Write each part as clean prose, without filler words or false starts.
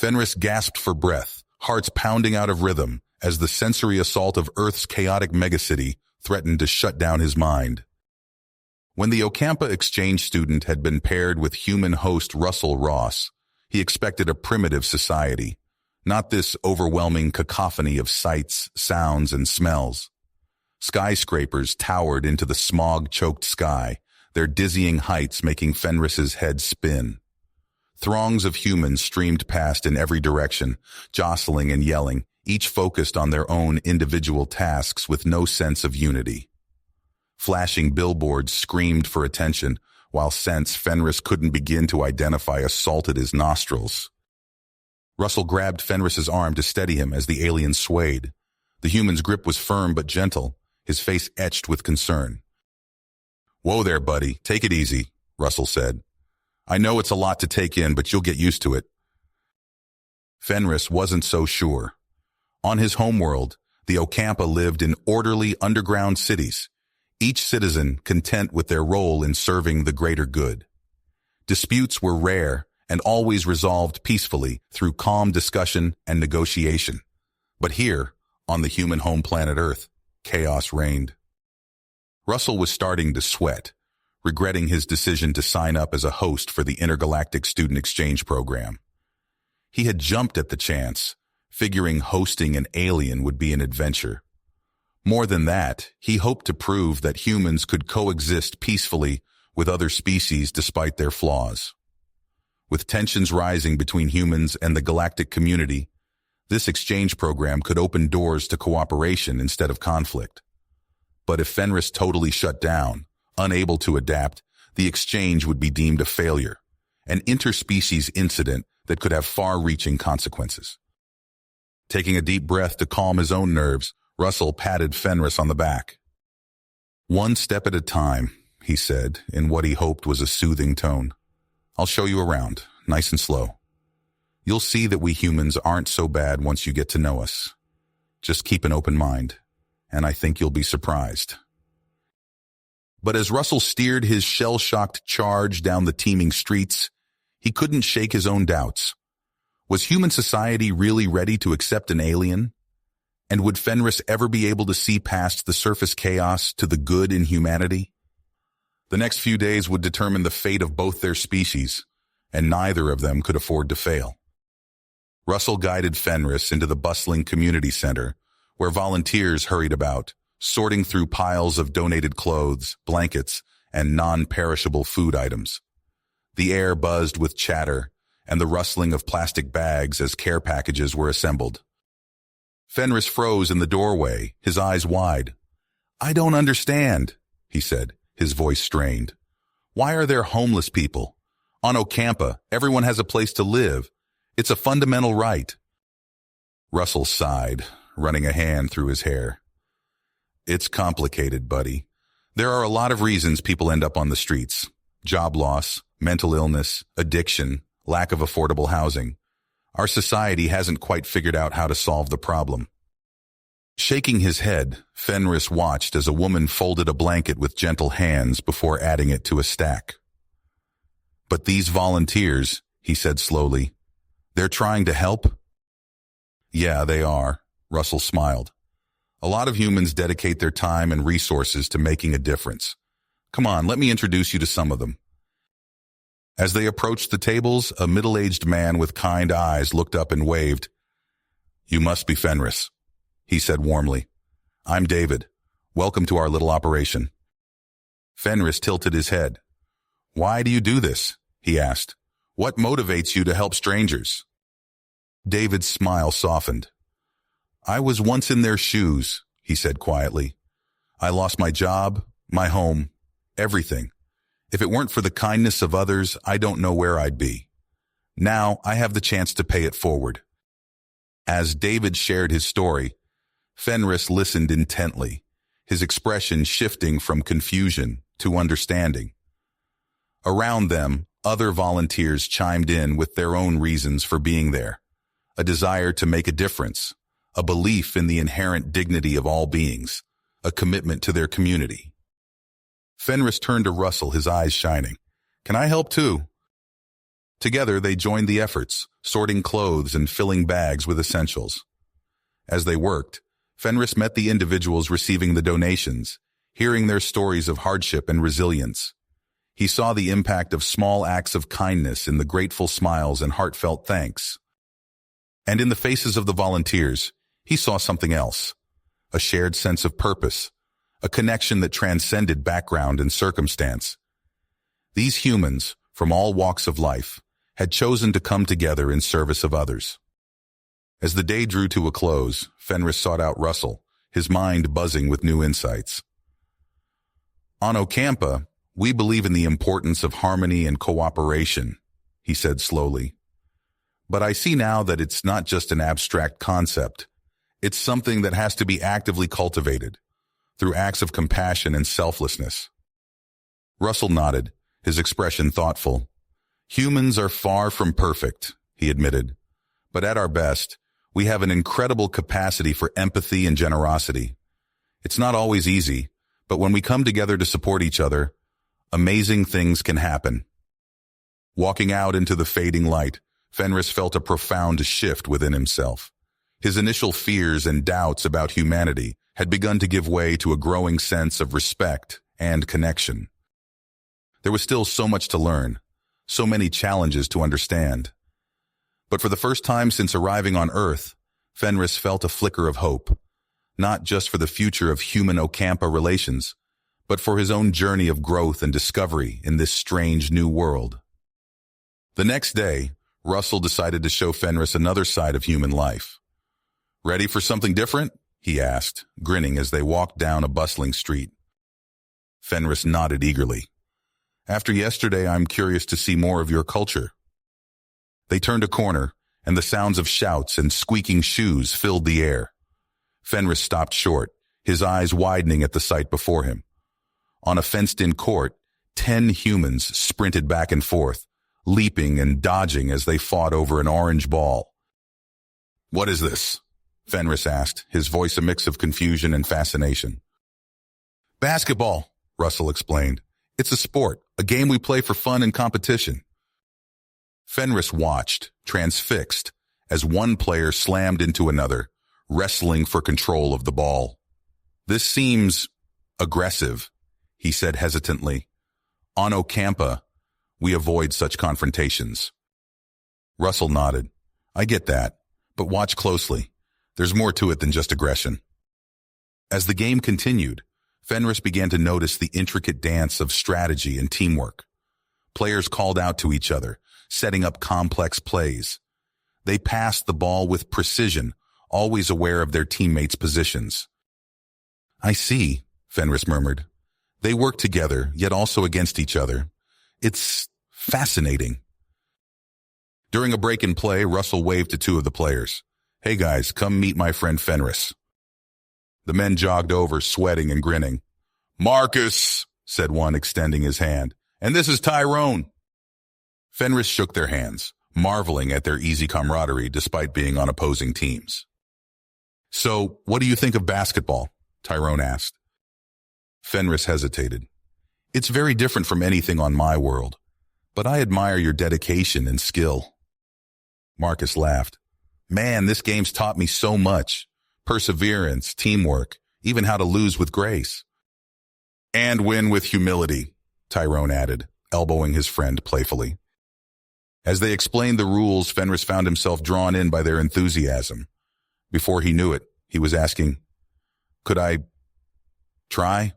Fenris gasped for breath, hearts pounding out of rhythm, as the sensory assault of Earth's chaotic megacity threatened to shut down his mind. When the Ocampa exchange student had been paired with human host Russell Ross, he expected a primitive society, not this overwhelming cacophony of sights, sounds, and smells. Skyscrapers towered into the smog-choked sky, their dizzying heights making Fenris's head spin. Throngs of humans streamed past in every direction, jostling and yelling, each focused on their own individual tasks with no sense of unity. Flashing billboards screamed for attention, while scents Fenris couldn't begin to identify assaulted his nostrils. Russell grabbed Fenris's arm to steady him as the alien swayed. The human's grip was firm but gentle, his face etched with concern. "Whoa there, buddy. Take it easy," Russell said. "I know it's a lot to take in, but you'll get used to it." Fenris wasn't so sure. On his homeworld, the Ocampa lived in orderly underground cities, each citizen content with their role in serving the greater good. Disputes were rare and always resolved peacefully through calm discussion and negotiation. But here, on the human home planet Earth, chaos reigned. Russell was starting to sweat, regretting his decision to sign up as a host for the Intergalactic Student Exchange Program. He had jumped at the chance, figuring hosting an alien would be an adventure. More than that, he hoped to prove that humans could coexist peacefully with other species despite their flaws. With tensions rising between humans and the galactic community, this exchange program could open doors to cooperation instead of conflict. But if Fenris totally shut down, unable to adapt, the exchange would be deemed a failure, an interspecies incident that could have far-reaching consequences. Taking a deep breath to calm his own nerves, Russell patted Fenris on the back. "One step at a time," he said, in what he hoped was a soothing tone. "I'll show you around, nice and slow. You'll see that we humans aren't so bad once you get to know us. Just keep an open mind, and I think you'll be surprised." But as Russell steered his shell-shocked charge down the teeming streets, he couldn't shake his own doubts. Was human society really ready to accept an alien? And would Fenris ever be able to see past the surface chaos to the good in humanity? The next few days would determine the fate of both their species, and neither of them could afford to fail. Russell guided Fenris into the bustling community center, where volunteers hurried about, sorting through piles of donated clothes, blankets, and non-perishable food items. The air buzzed with chatter and the rustling of plastic bags as care packages were assembled. Fenris froze in the doorway, his eyes wide. "I don't understand," he said, his voice strained. "Why are there homeless people? On Ocampa, everyone has a place to live. It's a fundamental right." Russell sighed, running a hand through his hair. "It's complicated, buddy. There are a lot of reasons people end up on the streets. Job loss, mental illness, addiction, lack of affordable housing. Our society hasn't quite figured out how to solve the problem." Shaking his head, Fenris watched as a woman folded a blanket with gentle hands before adding it to a stack. "But these volunteers," he said slowly, "they're trying to help?" "Yeah, they are," Russell smiled. "A lot of humans dedicate their time and resources to making a difference. Come on, let me introduce you to some of them." As they approached the tables, a middle-aged man with kind eyes looked up and waved. "You must be Fenris," he said warmly. "I'm David. Welcome to our little operation." Fenris tilted his head. "Why do you do this?" he asked. "What motivates you to help strangers?" David's smile softened. "I was once in their shoes," he said quietly. "I lost my job, my home, everything. If it weren't for the kindness of others, I don't know where I'd be. Now I have the chance to pay it forward." As David shared his story, Fenris listened intently, his expression shifting from confusion to understanding. Around them, other volunteers chimed in with their own reasons for being there: a desire to make a difference, a belief in the inherent dignity of all beings, a commitment to their community. Fenris turned to Russell, his eyes shining. "Can I help too?" Together, they joined the efforts, sorting clothes and filling bags with essentials. As they worked, Fenris met the individuals receiving the donations, hearing their stories of hardship and resilience. He saw the impact of small acts of kindness in the grateful smiles and heartfelt thanks. And in the faces of the volunteers, he saw something else, a shared sense of purpose, a connection that transcended background and circumstance. These humans, from all walks of life, had chosen to come together in service of others. As the day drew to a close, Fenris sought out Russell, his mind buzzing with new insights. On Ocampa, we believe in the importance of harmony and cooperation, he said slowly. But I see now that it's not just an abstract concept. It's something that has to be actively cultivated, through acts of compassion and selflessness. Russell nodded, his expression thoughtful. Humans are far from perfect, he admitted. But at our best, we have an incredible capacity for empathy and generosity. It's not always easy, but when we come together to support each other, amazing things can happen. Walking out into the fading light, Fenris felt a profound shift within himself. His initial fears and doubts about humanity had begun to give way to a growing sense of respect and connection. There was still so much to learn, so many challenges to understand. But for the first time since arriving on Earth, Fenris felt a flicker of hope, not just for the future of human-Ocampa relations, but for his own journey of growth and discovery in this strange new world. The next day, Russell decided to show Fenris another side of human life. "Ready for something different?" he asked, grinning as they walked down a bustling street. Fenris nodded eagerly. "After yesterday, I'm curious to see more of your culture." They turned a corner, and the sounds of shouts and squeaking shoes filled the air. Fenris stopped short, his eyes widening at the sight before him. On a fenced-in court, 10 humans sprinted back and forth, leaping and dodging as they fought over an orange ball. "What is this?" Fenris asked, his voice a mix of confusion and fascination. "Basketball," Russell explained. "It's a sport, a game we play for fun and competition." Fenris watched, transfixed, as one player slammed into another, wrestling for control of the ball. "This seems aggressive," he said hesitantly. "On Ocampa, we avoid such confrontations." Russell nodded. "I get that, but watch closely. There's more to it than just aggression." As the game continued, Fenris began to notice the intricate dance of strategy and teamwork. Players called out to each other, setting up complex plays. They passed the ball with precision, always aware of their teammates' positions. "I see," Fenris murmured. "They work together, yet also against each other. It's fascinating." During a break in play, Russell waved to 2 of the players. "Hey guys, come meet my friend Fenris." The men jogged over, sweating and grinning. "Marcus," said one, extending his hand. "And this is Tyrone." Fenris shook their hands, marveling at their easy camaraderie despite being on opposing teams. "So, what do you think of basketball?" Tyrone asked. Fenris hesitated. "It's very different from anything on my world, but I admire your dedication and skill." Marcus laughed. "Man, this game's taught me so much. Perseverance, teamwork, even how to lose with grace." "And win with humility," Tyrone added, elbowing his friend playfully. As they explained the rules, Fenris found himself drawn in by their enthusiasm. Before he knew it, he was asking, "Could I try?"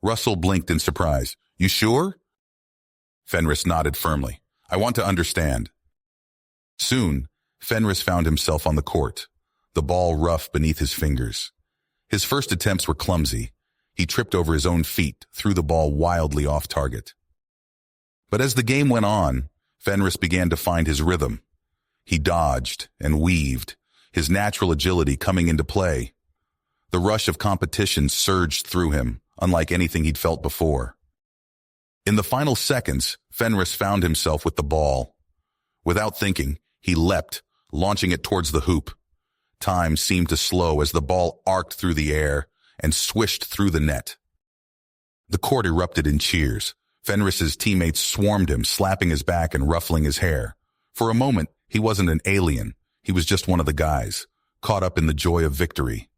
Russell blinked in surprise. "You sure?" Fenris nodded firmly. "I want to understand." Soon, Fenris found himself on the court, the ball rough beneath his fingers. His first attempts were clumsy. He tripped over his own feet, threw the ball wildly off target. But as the game went on, Fenris began to find his rhythm. He dodged and weaved, his natural agility coming into play. The rush of competition surged through him, unlike anything he'd felt before. In the final seconds, Fenris found himself with the ball. Without thinking, he leapt, launching it towards the hoop. Time seemed to slow as the ball arced through the air and swished through the net. The court erupted in cheers, Fenris's teammates swarmed him, slapping his back and ruffling his hair. For a moment, he wasn't an alien. He was just one of the guys, caught up in the joy of victory.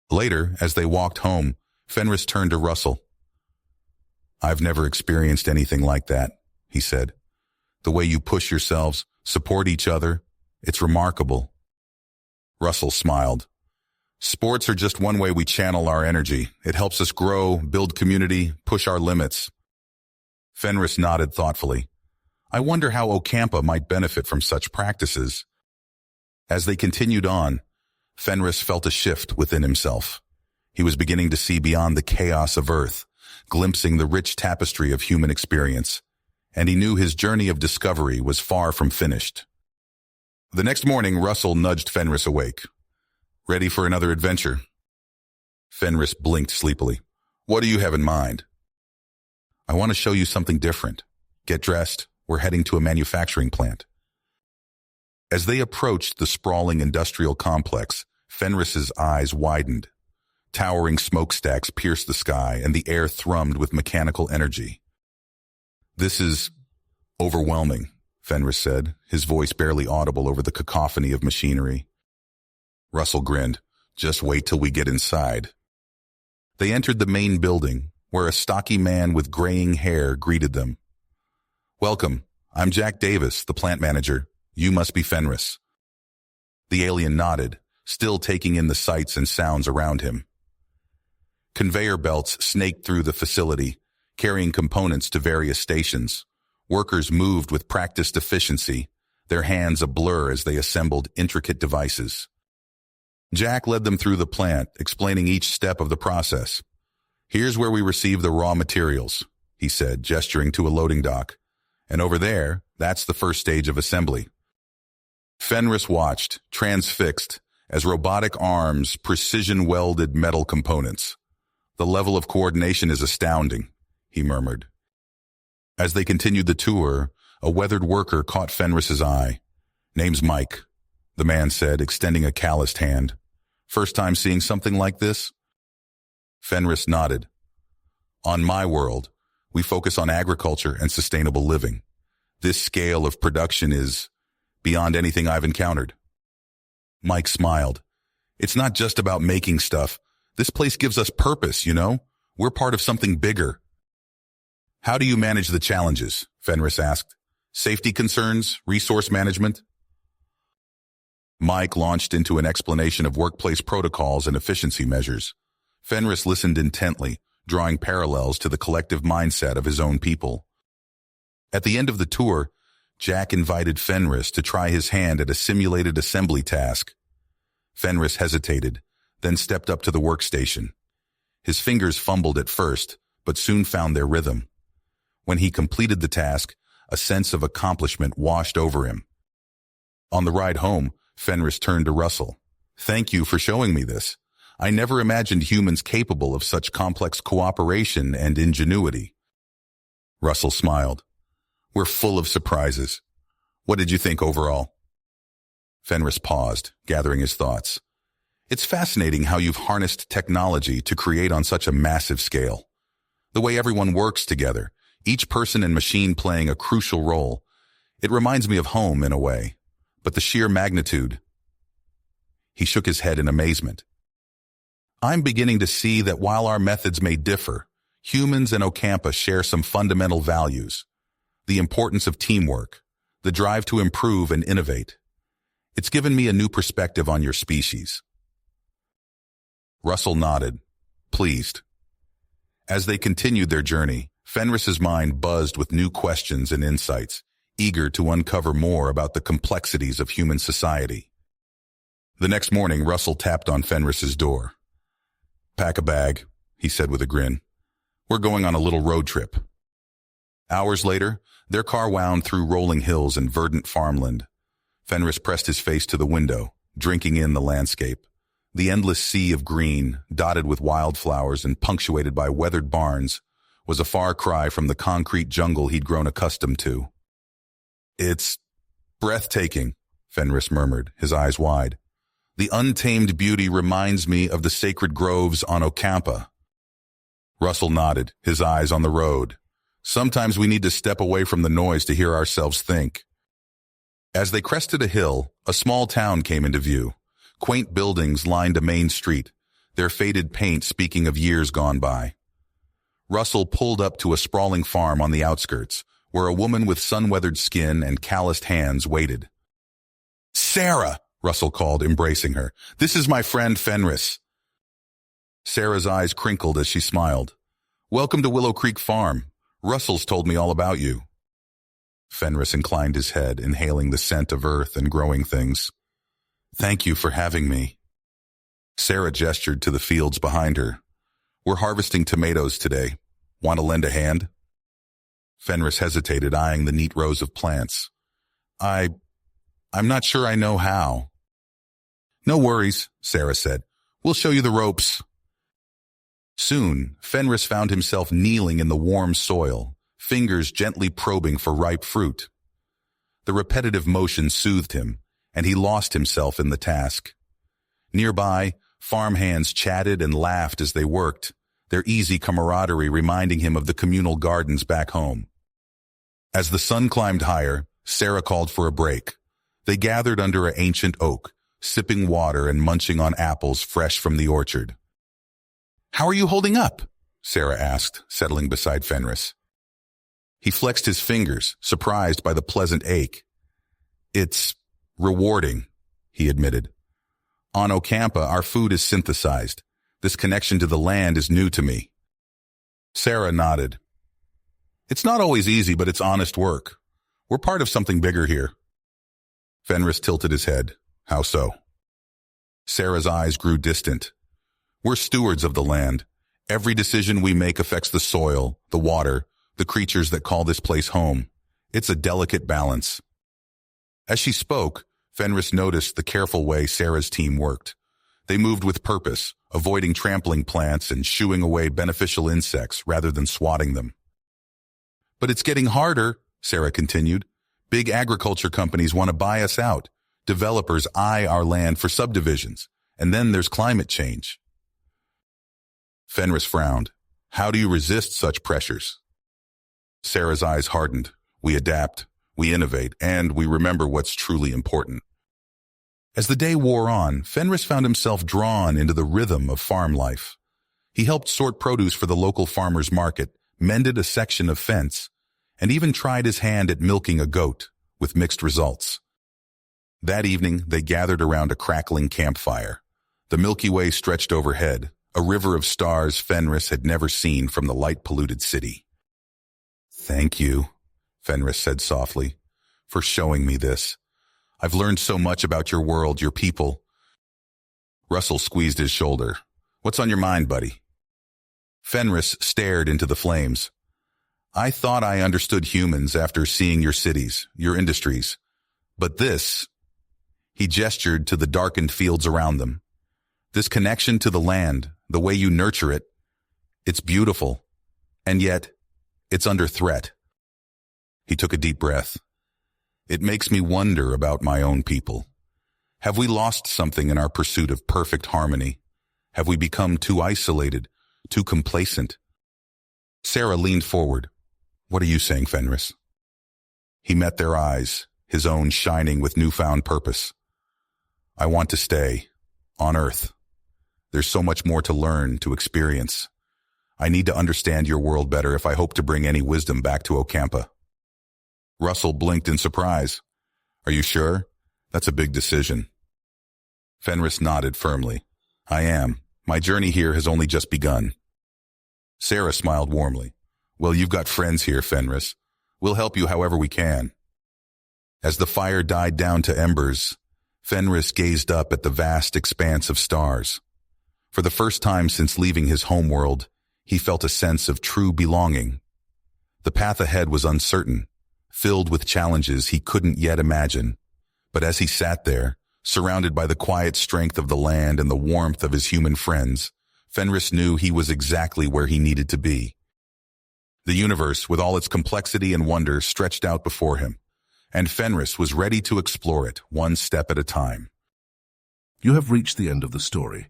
Later, as they walked home, Fenris turned to Russell. "I've never experienced anything like that," he said. "The way you push yourselves, support each other, it's remarkable." Russell smiled. "Sports are just one way we channel our energy. It helps us grow, build community, push our limits." Fenris nodded thoughtfully. "I wonder how Ocampa might benefit from such practices." As they continued on, Fenris felt a shift within himself. He was beginning to see beyond the chaos of Earth, glimpsing the rich tapestry of human experience, and he knew his journey of discovery was far from finished. The next morning, Russell nudged Fenris awake. "Ready for another adventure?" Fenris blinked sleepily. "What do you have in mind?" "I want to show you something different. Get dressed. We're heading to a manufacturing plant." As they approached the sprawling industrial complex, Fenris's eyes widened. Towering smokestacks pierced the sky, and the air thrummed with mechanical energy. "This is overwhelming," Fenris said, his voice barely audible over the cacophony of machinery. Russell grinned. "Just wait till we get inside." They entered the main building, where a stocky man with graying hair greeted them. "Welcome. I'm Jack Davis, the plant manager. You must be Fenris." The alien nodded, still taking in the sights and sounds around him. Conveyor belts snaked through the facility, carrying components to various stations. Workers moved with practiced efficiency, their hands a blur as they assembled intricate devices. Jack led them through the plant, explaining each step of the process. "Here's where we receive the raw materials," he said, gesturing to a loading dock. "And over there, that's the first stage of assembly." Fenris watched, transfixed, as robotic arms precision-welded metal components. "The level of coordination is astounding," he murmured. As they continued the tour, a weathered worker caught Fenris's eye. "Name's Mike," the man said, extending a calloused hand. "First time seeing something like this?" Fenris nodded. "On my world, we focus on agriculture and sustainable living. This scale of production is beyond anything I've encountered." Mike smiled. "It's not just about making stuff. This place gives us purpose, you know? We're part of something bigger." "How do you manage the challenges?" Fenris asked. "Safety concerns, resource management?" Mike launched into an explanation of workplace protocols and efficiency measures. Fenris listened intently, drawing parallels to the collective mindset of his own people. At the end of the tour, Jack invited Fenris to try his hand at a simulated assembly task. Fenris hesitated, then stepped up to the workstation. His fingers fumbled at first, but soon found their rhythm. When he completed the task, a sense of accomplishment washed over him. On the ride home, Fenris turned to Russell. "Thank you for showing me this. I never imagined humans capable of such complex cooperation and ingenuity." Russell smiled. "We're full of surprises. What did you think overall?" Fenris paused, gathering his thoughts. "It's fascinating how you've harnessed technology to create on such a massive scale. The way everyone works together, each person and machine playing a crucial role. It reminds me of home in a way, but the sheer magnitude." He shook his head in amazement. "I'm beginning to see that while our methods may differ, humans and Ocampa share some fundamental values. The importance of teamwork, the drive to improve and innovate. It's given me a new perspective on your species." Russell nodded, pleased. As they continued their journey, Fenris's mind buzzed with new questions and insights, eager to uncover more about the complexities of human society. The next morning, Russell tapped on Fenris's door. "Pack a bag," he said with a grin. "We're going on a little road trip." Hours later, their car wound through rolling hills and verdant farmland. Fenris pressed his face to the window, drinking in the landscape. The endless sea of green, dotted with wildflowers and punctuated by weathered barns, was a far cry from the concrete jungle he'd grown accustomed to. "It's breathtaking," Fenris murmured, his eyes wide. "The untamed beauty reminds me of the sacred groves on Ocampa." Russell nodded, his eyes on the road. Sometimes we need to step away from the noise to hear ourselves think. As they crested a hill, a small town came into view. Quaint buildings lined a main street, their faded paint speaking of years gone by. Russell pulled up to a sprawling farm on the outskirts, where a woman with sun-weathered skin and calloused hands waited. "Sarah!" Russell called, embracing her. "This is my friend Fenris." Sarah's eyes crinkled as she smiled. "Welcome to Willow Creek Farm. Russell's told me all about you." Fenris inclined his head, inhaling the scent of earth and growing things. "Thank you for having me." Sarah gestured to the fields behind her. "We're harvesting tomatoes today. Want to lend a hand?" Fenris hesitated, eyeing the neat rows of plants. I'm not sure I know how." "No worries," Sarah said. "We'll show you the ropes." Soon, Fenris found himself kneeling in the warm soil, fingers gently probing for ripe fruit. The repetitive motion soothed him, and he lost himself in the task. Nearby, farmhands chatted and laughed as they worked, their easy camaraderie reminding him of the communal gardens back home. As the sun climbed higher, Sarah called for a break. They gathered under an ancient oak, sipping water and munching on apples fresh from the orchard. "How are you holding up?" Sarah asked, settling beside Fenris. He flexed his fingers, surprised by the pleasant ache. "It's rewarding," he admitted. "On Ocampa, our food is synthesized. This connection to the land is new to me." Sarah nodded. "It's not always easy, but it's honest work. We're part of something bigger here." Fenris tilted his head. "How so?" Sarah's eyes grew distant. "We're stewards of the land. Every decision we make affects the soil, the water, the creatures that call this place home. It's a delicate balance." As she spoke, Fenris noticed the careful way Sarah's team worked. They moved with purpose, avoiding trampling plants and shooing away beneficial insects rather than swatting them. "But it's getting harder," Sarah continued. "Big agriculture companies want to buy us out. Developers eye our land for subdivisions. And then there's climate change." Fenris frowned. "How do you resist such pressures?" Sarah's eyes hardened. "We adapt, we innovate, and we remember what's truly important." As the day wore on, Fenris found himself drawn into the rhythm of farm life. He helped sort produce for the local farmers' market, mended a section of fence, and even tried his hand at milking a goat, with mixed results. That evening, they gathered around a crackling campfire. The Milky Way stretched overhead, a river of stars Fenris had never seen from the light-polluted city. "Thank you," Fenris said softly, "for showing me this. I've learned so much about your world, your people." Russell squeezed his shoulder. "What's on your mind, buddy?" Fenris stared into the flames. "I thought I understood humans after seeing your cities, your industries. But this..." He gestured to the darkened fields around them. "This connection to the land, the way you nurture it, it's beautiful. And yet, it's under threat." He took a deep breath. "It makes me wonder about my own people. Have we lost something in our pursuit of perfect harmony? Have we become too isolated, too complacent?" Sarah leaned forward. "What are you saying, Fenris?" He met their eyes, his own shining with newfound purpose. "I want to stay, on Earth. There's so much more to learn, to experience. I need to understand your world better if I hope to bring any wisdom back to Ocampa." Russell blinked in surprise. "Are you sure? That's a big decision." Fenris nodded firmly. "I am. My journey here has only just begun." Sarah smiled warmly. "Well, you've got friends here, Fenris. We'll help you however we can." As the fire died down to embers, Fenris gazed up at the vast expanse of stars. For the first time since leaving his homeworld, he felt a sense of true belonging. The path ahead was uncertain, filled with challenges he couldn't yet imagine. But as he sat there, surrounded by the quiet strength of the land and the warmth of his human friends, Fenris knew he was exactly where he needed to be. The universe, with all its complexity and wonder, stretched out before him, and Fenris was ready to explore it one step at a time. You have reached the end of the story.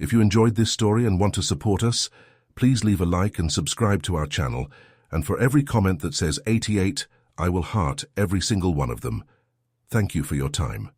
If you enjoyed this story and want to support us, please leave a like and subscribe to our channel, And for every comment that says 88, I will heart every single one of them. Thank you for your time.